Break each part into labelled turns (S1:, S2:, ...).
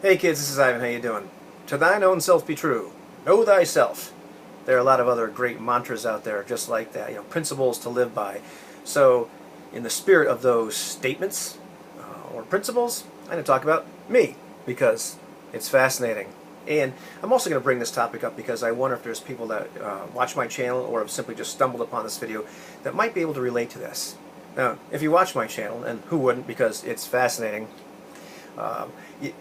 S1: Hey kids, this is Ivan. How you doing? To thine own self be true. Know thyself. There are a lot of other great mantras out there just like that, principles to live by. So, in the spirit of those statements or principles, I'm going to talk about me because it's fascinating. And I'm also going to bring this topic up because I wonder if there's people that watch my channel or have simply just stumbled upon this video that might be able to relate to this. Now, if you watch my channel, and who wouldn't because it's fascinating,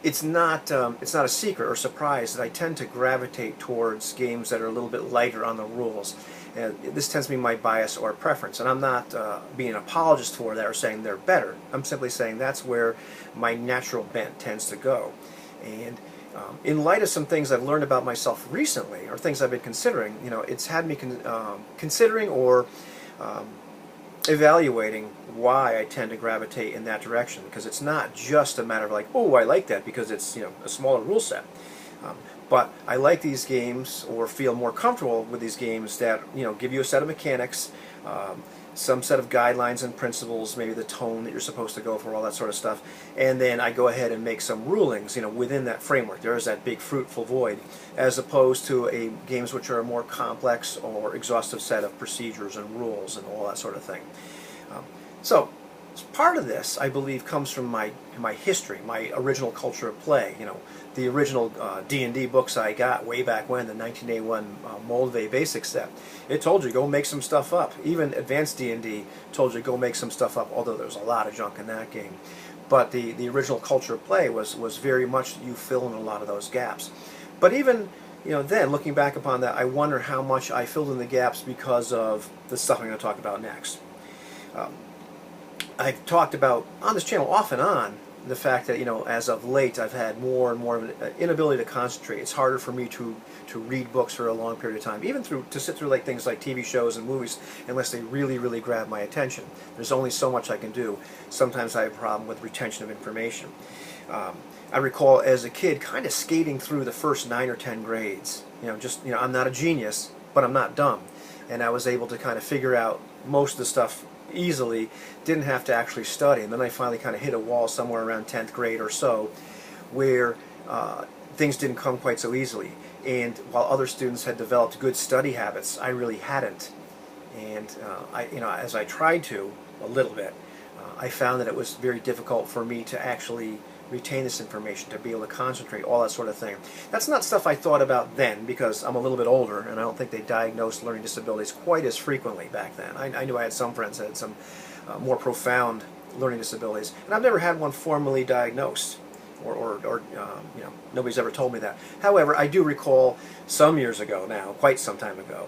S1: it's not a secret or surprise that I tend to gravitate towards games that are a little bit lighter on the rules. And this tends to be my bias or preference, and I'm not being an apologist for that or saying they're better. I'm simply saying that's where my natural bent tends to go. And in light of some things I've learned about myself recently, or things I've been considering, it's had me considering or evaluating why I tend to gravitate in that direction, because it's not just a matter of like, oh, I like that because it's a smaller rule set, but I like these games or feel more comfortable with these games that give you a set of mechanics, some set of guidelines and principles, maybe the tone that you're supposed to go for, all that sort of stuff, and then I go ahead and make some rulings within that framework. There is that big fruitful void, as opposed to games which are a more complex or exhaustive set of procedures and rules and all that sort of thing. So part of this, I believe, comes from my history, my original culture of play. The original D&D books I got way back when, the 1981 Moldvay Basic set. It told you go make some stuff up. Even Advanced D&D told you go make some stuff up, although there was a lot of junk in that game. But the original culture of play was very much you fill in a lot of those gaps. But even then, looking back upon that, I wonder how much I filled in the gaps because of the stuff I'm going to talk about next. I've talked about on this channel off and on the fact that as of late I've had more and more of an inability to concentrate. It's harder for me to read books for a long period of time, even to sit through things like TV shows and movies, unless they really grab my attention. There's only so much I can do. Sometimes I have a problem with retention of information. I recall as a kid kind of skating through the first 9 or 10 grades. I'm not a genius, but I'm not dumb, and I was able to kind of figure out most of the stuff easily, didn't have to actually study. And then I finally kind of hit a wall somewhere around 10th grade or so where things didn't come quite so easily, and while other students had developed good study habits, I really hadn't. And as I tried to a little bit, I found that it was very difficult for me to actually retain this information, to be able to concentrate, all that sort of thing. That's not stuff I thought about then because I'm a little bit older, and I don't think they diagnosed learning disabilities quite as frequently back then. I knew I had some friends that had some more profound learning disabilities, and I've never had one formally diagnosed, or nobody's ever told me that. However, I do recall some years ago now, quite some time ago,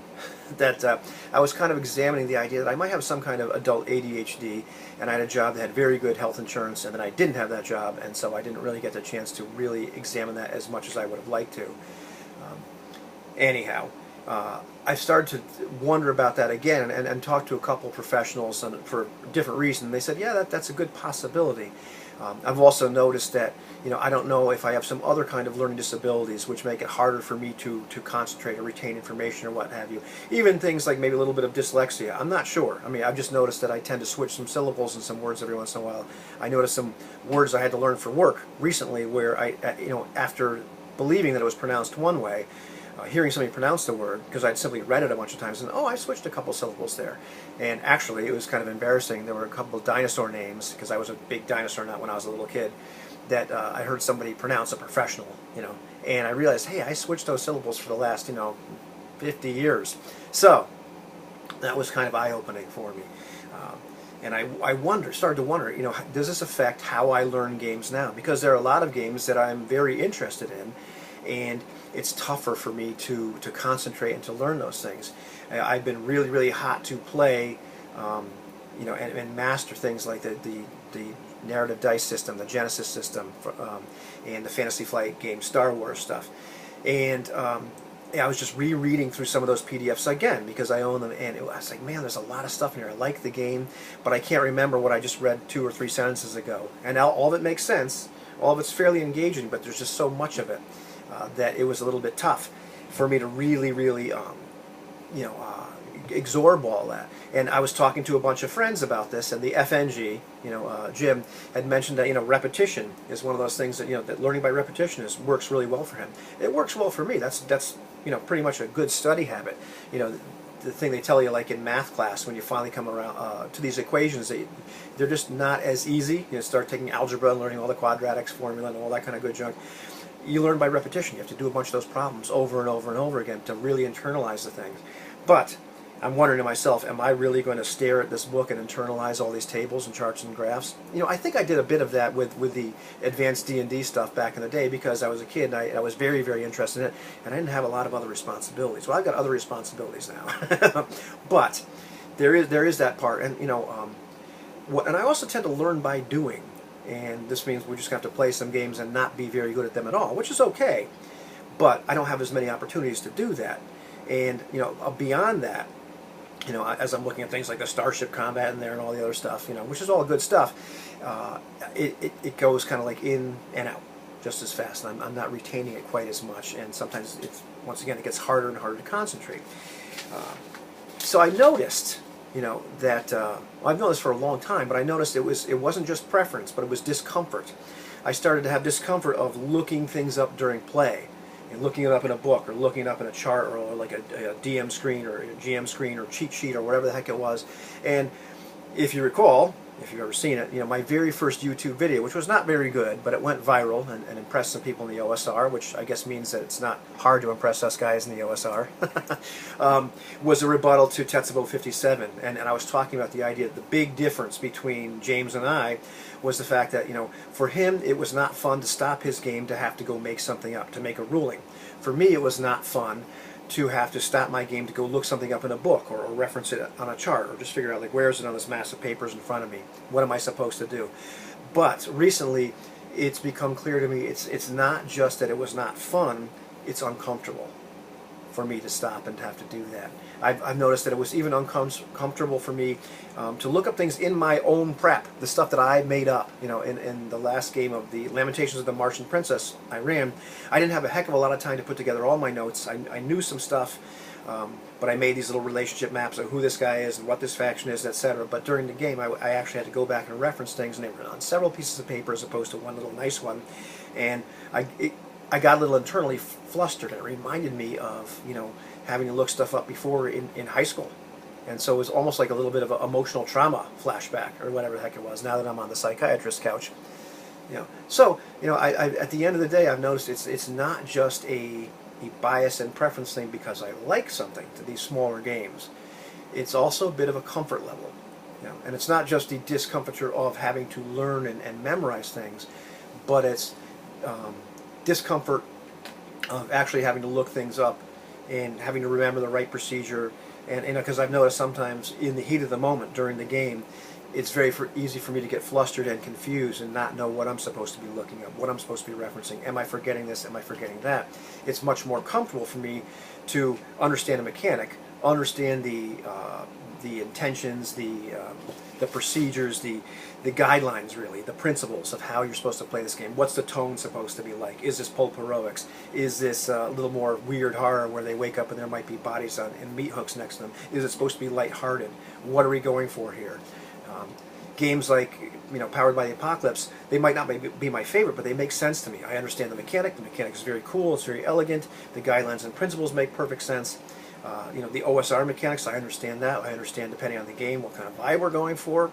S1: that I was kind of examining the idea that I might have some kind of adult ADHD, and I had a job that had very good health insurance, and then I didn't have that job, and so I didn't really get the chance to really examine that as much as I would have liked to. Anyhow, I started to wonder about that again, and talked to a couple professionals for different reasons. They said, yeah, that's a good possibility. I've also noticed that I don't know if I have some other kind of learning disabilities which make it harder for me to concentrate or retain information or what have you. Even things like maybe a little bit of dyslexia. I'm not sure. I mean, I've just noticed that I tend to switch some syllables and some words every once in a while. I noticed some words I had to learn for work recently where after believing that it was pronounced one way, hearing somebody pronounce the word, because I'd simply read it a bunch of times, and I switched a couple syllables there. And actually, it was kind of embarrassing. There were a couple of dinosaur names, because I was a big dinosaur nut when I was a little kid, that I heard somebody pronounce a professional, and I realized, hey, I switched those syllables for the last, 50 years. So, that was kind of eye-opening for me. And I started to wonder, does this affect how I learn games now? Because there are a lot of games that I'm very interested in, and it's tougher for me to concentrate and to learn those things. I've been really hot to play, and master things like the narrative dice system, the Genesis system, and the Fantasy Flight game, Star Wars stuff. And I was just rereading through some of those PDFs again because I own them, and I was like, man, there's a lot of stuff in here. I like the game, but I can't remember what I just read 2 or 3 sentences ago. And now all of it makes sense. All of it's fairly engaging, but there's just so much of it that it was a little bit tough for me to really absorb all that. And I was talking to a bunch of friends about this, and the FNG, Jim had mentioned that repetition is one of those things that that learning by repetition works really well for him. It works well for me. That's pretty much a good study habit. The thing they tell you, like in math class, when you finally come around to these equations, they're just not as easy. Start taking algebra and learning all the quadratics formula and all that kind of good junk. You learn by repetition. You have to do a bunch of those problems over and over and over again to really internalize the things. But I'm wondering to myself, am I really going to stare at this book and internalize all these tables and charts and graphs? I think I did a bit of that with the advanced D&D stuff back in the day because I was a kid and I was very, very interested in it, and I didn't have a lot of other responsibilities. Well, I've got other responsibilities now. But there is that part, and and I also tend to learn by doing, and this means we just have to play some games and not be very good at them at all, which is okay. But I don't have as many opportunities to do that, and beyond that, as I'm looking at things like the Starship Combat in there and all the other stuff, which is all good stuff, it goes kind of like in and out just as fast, and I'm not retaining it quite as much, and sometimes once again it gets harder and harder to concentrate. So I noticed, that well, I've known this for a long time, but I noticed it wasn't just preference, but it was discomfort. I started to have discomfort of looking things up during play, and looking it up in a book, or looking it up in a chart, or like a DM screen, or a GM screen, or cheat sheet, or whatever the heck it was. And if you recall, if you've ever seen it, my very first YouTube video, which was not very good, but it went viral and impressed some people in the OSR, which I guess means that it's not hard to impress us guys in the OSR, was a rebuttal to Thyself 57. And I was talking about the idea that the big difference between James and I was the fact that, for him it was not fun to stop his game to have to go make something up, to make a ruling. For me, it was not fun to have to stop my game to go look something up in a book, or reference it on a chart, or just figure out, like, where is it on this mass of papers in front of me? What am I supposed to do? But recently, it's become clear to me it's not just that it was not fun, it's uncomfortable for me to stop and to have to do that. I've noticed that it was even uncomfortable for me to look up things in my own prep, the stuff that I made up. In the last game of the Lamentations of the Martian Princess I ran, I didn't have a heck of a lot of time to put together all my notes. I knew some stuff, but I made these little relationship maps of who this guy is and what this faction is, etc. But during the game, I actually had to go back and reference things, and they were on several pieces of paper as opposed to one little nice one. And I got a little internally flustered, and it reminded me of, having to look stuff up before in high school. And so it was almost like a little bit of an emotional trauma flashback, or whatever the heck it was, now that I'm on the psychiatrist's couch. So, at the end of the day, I've noticed it's not just a bias and preference thing because I like something to these smaller games. It's also a bit of a comfort level. And it's not just the discomfiture of having to learn and memorize things, but it's discomfort of actually having to look things up and having to remember the right procedure. And because I've noticed sometimes in the heat of the moment during the game, it's very easy for me to get flustered and confused and not know what I'm supposed to be looking up, what I'm supposed to be referencing. Am I forgetting this? Am I forgetting that? It's much more comfortable for me to understand a mechanic, understand the intentions, the procedures, the guidelines, really, the principles of how you're supposed to play this game. What's the tone supposed to be like? Is this pulp heroics? Is this a little more weird horror where they wake up and there might be bodies and meat hooks next to them? Is it supposed to be lighthearted? What are we going for here? Games like, Powered by the Apocalypse, they might not be my favorite, but they make sense to me. I understand the mechanic. The mechanic is very cool. It's very elegant. The guidelines and principles make perfect sense. The OSR mechanics, I understand that. I understand, depending on the game, what kind of vibe we're going for.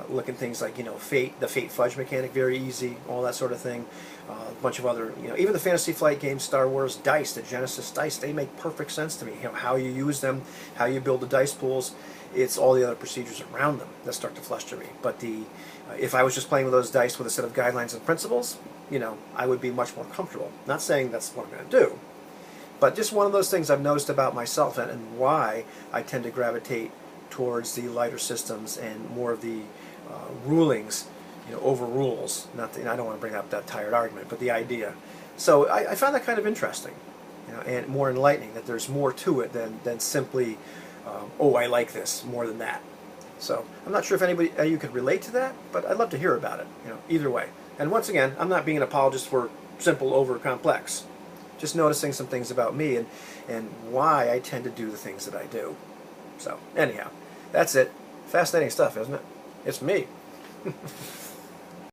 S1: Look at things like, Fate, the Fate Fudge mechanic, very easy, all that sort of thing. A bunch of other, even the Fantasy Flight games, Star Wars dice, the Genesis dice, they make perfect sense to me. How you use them, how you build the dice pools, it's all the other procedures around them that start to fluster me. But if I was just playing with those dice with a set of guidelines and principles, I would be much more comfortable. Not saying that's what I'm going to do, but just one of those things I've noticed about myself, and why I tend to gravitate towards the lighter systems and more of the rulings, over rules. Not I don't want to bring up that tired argument, but the idea. So I found that kind of interesting, and more enlightening, that there's more to it than simply, oh, I like this more than that. So I'm not sure if anybody you could relate to that, but I'd love to hear about it. Either way. And once again, I'm not being an apologist for simple over complex. Just noticing some things about me and why I tend to do the things that I do. So anyhow, that's it. Fascinating stuff, isn't it? It's me.